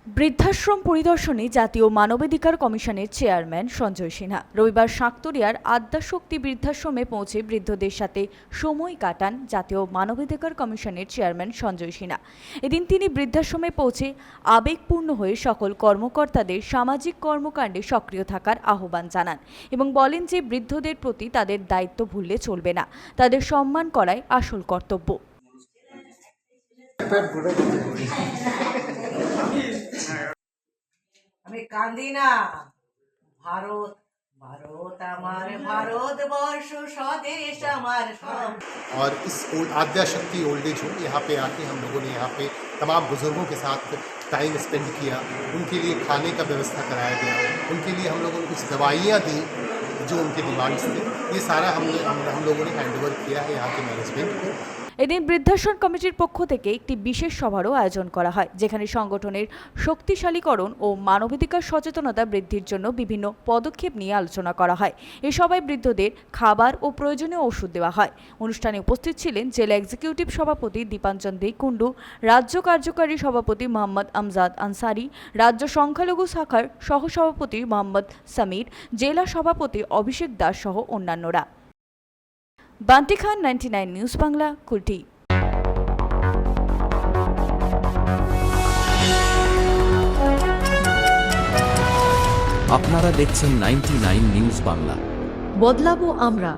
বৃদ্ধাশ্রম পরিদর্শনে জাতীয় মানবাধিকার কমিশনের চেয়ারম্যান সঞ্জয় সিনহা রবিবার সাঁকতরিয়ার আদ্যাশক্তি বৃদ্ধাশ্রমে পৌঁছে বৃদ্ধদের সাথে সময় কাটান জাতীয় মানবাধিকার কমিশনের চেয়ারম্যান সঞ্জয় সিনহা। এদিন তিনি বৃদ্ধাশ্রমে পৌঁছে আবেগপূর্ণ হয়ে সকল কর্মকর্তাদের সামাজিক কর্মকাণ্ডে সক্রিয় থাকার আহ্বান জানান এবং বলেন যে বৃদ্ধদের প্রতি তাদের দায়িত্ব ভুললে চলবে না, তাদের সম্মান করাই আসল কর্তব্য। আমি কান্দি না। ভারত ভারত আমার ভারতবর্ষ স্বদেশ আমার সব। और इस आद्या शक्ति ओल्ड एज होम यहाँ पे आके हम लोगों ने यहाँ पे तमाम बुज़ुर्गों के साथ टाइम स्पेंड किया, उनके लिए खाने का व्यवस्था कराया गया, उनके लिए हम लोगों ने कुछ दवाइयाँ दी जो उनके डिमांड्स थे। ये सारा हम लोगों ने हैंड ओवर किया है यहाँ के मैनेजमेंट को। এদিন বৃদ্ধাশ্রম কমিটির পক্ষ থেকে একটি বিশেষ সভারও আয়োজন করা হয়, যেখানে সংগঠনের শক্তিশালীকরণ ও মানবাধিকার সচেতনতা বৃদ্ধির জন্য বিভিন্ন পদক্ষেপ নিয়ে আলোচনা করা হয়। এ সভায় বৃদ্ধদের খাবার ও প্রয়োজনীয় ওষুধ দেওয়া হয়। অনুষ্ঠানে উপস্থিত ছিলেন জেলা এক্সিকিউটিভ সভাপতি দীপাঞ্জন দে কুন্ডু, রাজ্য কার্যকারী সভাপতি মোহাম্মদ আমজাদ আনসারি, রাজ্য সংখ্যালঘু শাখার সহসভাপতি মোহাম্মদ সামির, জেলা সভাপতি অভিষেক দাস সহ অন্যান্যরা। বান্টি খান, 99 নিউজ বাংলা, কুলটি। আপনারা দেখছেন 99 নিউজ বাংলা। বদলাবো আমরা।